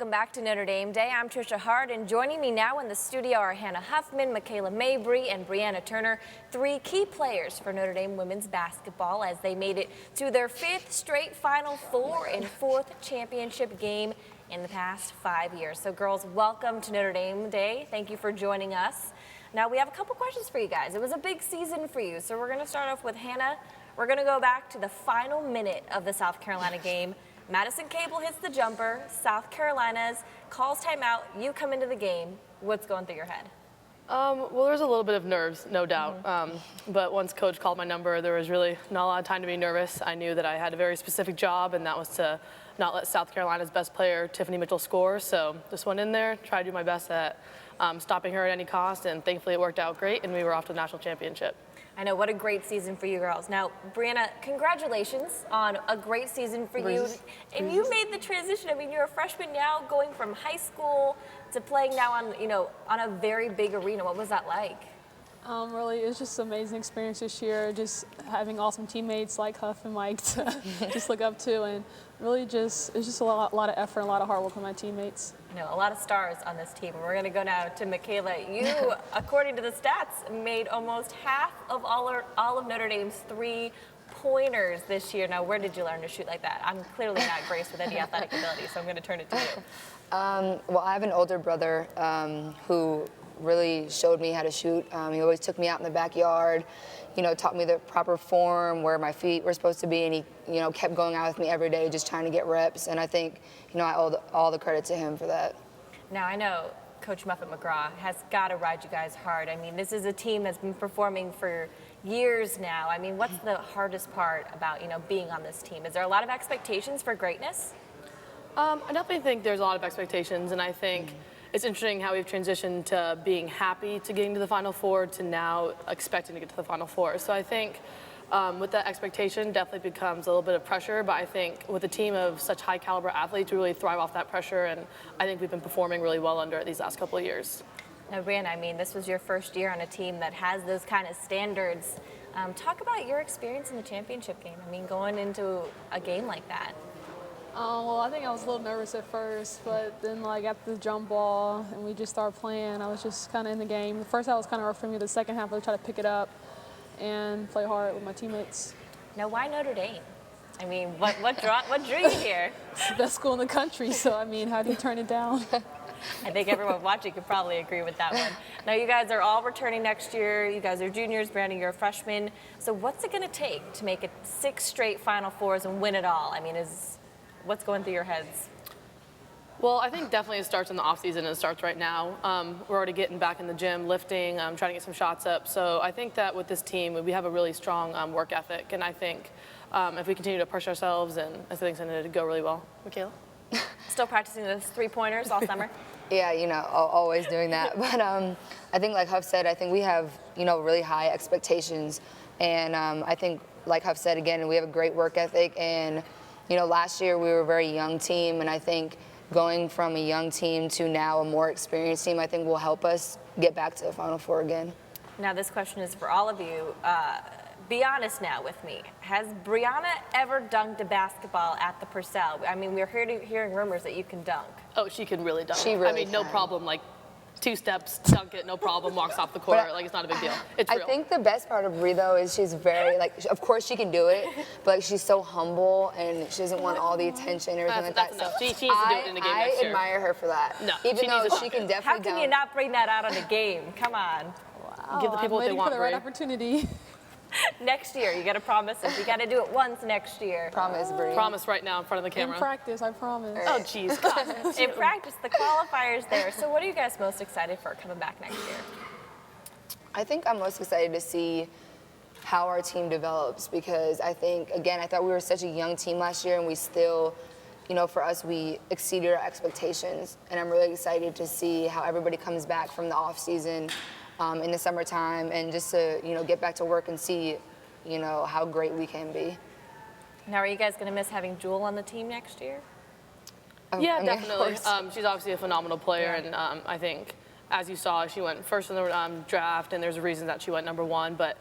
Welcome back to Notre Dame Day. I'm Trisha Hart, and joining me now in the studio are Hannah Huffman, Michaela Mabrey, and Brianna Turner, three key players for Notre Dame women's basketball as they made it to their fifth straight Final Four and fourth championship game in the past 5 years. So girls, welcome to Notre Dame Day. Thank you for joining us. Now we have a couple questions for you guys. It was a big season for you, so we're going to start off with Hannah. We're going to go back to the final minute of the South Carolina game. Madison Cable hits the jumper, South Carolina's calls timeout, you come into the game. What's going through your head? Well, there's a little bit of nerves, no doubt. But once Coach called my number, there was really not a lot of time to be nervous. I knew that I had a very specific job, and that was to not let South Carolina's best player, Tiffany Mitchell, score. So just went in there, tried to do my best at stopping her at any cost, and thankfully it worked out great, and we were off to the national championship. I know, what a great season for you girls. Now, Brianna, congratulations on a great season for you. And you made the transition. I mean, you're a freshman now, going from high school to playing now on, on a very big arena. What was that like? Really, it was just an amazing experience this year, just having awesome teammates like Huff and Mike to just look up to, and really it's just a lot of effort and a lot of hard work from my teammates. A lot of stars on this team. We're going to go now to Michaela. You, according to the stats, made almost half of all of Notre Dame's three-pointers this year. Now, where did you learn to shoot like that? I'm clearly not graced with any athletic ability, so I'm going to turn it to you. Well, I have an older brother who really showed me how to shoot. He always took me out in the backyard, taught me the proper form, where my feet were supposed to be, and he, kept going out with me every day just trying to get reps, and I think, I owe all the credit to him for that. Now, I know Coach Muffet McGraw has got to ride you guys hard. I mean, this is a team that's been performing for years now. I mean, what's the hardest part about, being on this team? Is there a lot of expectations for greatness? I definitely think there's a lot of expectations, and I think it's interesting how we've transitioned to being happy to getting to the Final Four to now expecting to get to the Final Four. So I think with that expectation definitely becomes a little bit of pressure, but I think with a team of such high caliber athletes, we really thrive off that pressure, and I think we've been performing really well under it these last couple of years. Now, Brianna, I mean, this was your first year on a team that has those kind of standards. Talk about your experience in the championship game. I mean, going into a game like that. Well, I think I was a little nervous at first, but then after the jump ball and we just started playing, I was just kind of in the game. The first half was kind of rough for me. The second half, I tried to pick it up and play hard with my teammates. Now, why Notre Dame? I mean, what drew you here? It's the best school in the country, so I mean, how do you turn it down? I think everyone watching could probably agree with that one. Now, you guys are all returning next year. You guys are juniors. Brianna, you're a freshman. So what's it going to take to make it 6 straight Final Fours and win it all? I mean, what's going through your heads? Well, I think definitely it starts in the off season. It starts right now. We're already getting back in the gym, lifting, trying to get some shots up. So I think that with this team, we have a really strong work ethic. And I think if we continue to push ourselves, and I think it's going to go really well. Michaela? Still practicing those three-pointers all summer? Yeah, always doing that. But I think, like Huff said, I think we have, really high expectations. And I think, like Huff said, again, we have a great work ethic. And last year we were a very young team, and I think going from a young team to now a more experienced team, I think will help us get back to the Final Four again. Now, this question is for all of you. Be honest now with me. Has Brianna ever dunked a basketball at the Purcell? I mean, we're hearing rumors that you can dunk. Oh, she can really dunk. She really no problem. 2 steps, dunk it, no problem, walks off the court. It's not a big deal. It's real. I think the best part of Bri, though, is she's very, of course she can do it, but she's so humble and she doesn't want all the attention or anything like that. Enough. She needs to do it in a game next year. I admire her for that. No, even though she can definitely How can you not bring that out on the game? Come on. Wow, give the people what they want, for the right opportunity. Next year, you got to promise us. You got to do it once next year. Promise, Bri. Promise right now in front of the camera. In practice, I promise. Oh, jeez. In practice, the qualifiers there. So what are you guys most excited for coming back next year? I think I'm most excited to see how our team develops, because I think, again, I thought we were such a young team last year, and we still, for us, we exceeded our expectations. And I'm really excited to see how everybody comes back from the off season in the summertime, and just to, get back to work and see, how great we can be. Now, are you guys going to miss having Jewel on the team next year? Yeah, definitely. She's obviously a phenomenal player, and I think, as you saw, she went first in the draft, and there's a reason that she went number 1. But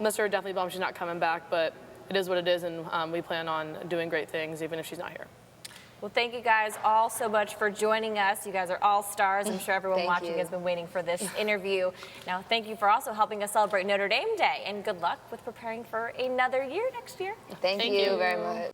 miss her, definitely bummed she's not coming back, but it is what it is, and we plan on doing great things even if she's not here. Well, thank you guys all so much for joining us. You guys are all stars. I'm sure everyone Thank watching you. has been waiting for this interview. Now, thank you for also helping us celebrate Notre Dame Day, and good luck with preparing for another year next year. Thank Thank you you. very much.